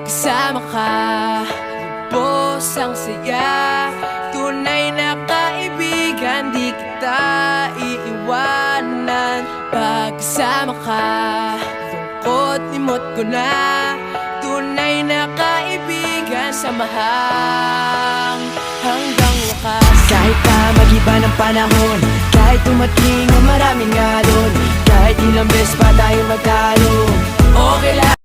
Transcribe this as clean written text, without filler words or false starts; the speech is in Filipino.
Pagkasama ka, lubos ang saya. Tunay na kaibigan, di kita iiwanan. Pagkasama ka, lungkot limot ko na. Tunay na kaibigan, samahang hanggang wakas. Kahit pa mag-iba ng panahon, kahit tumating ang maraming alon, kahit ilang beses pa tayo magtalo, Okay lang.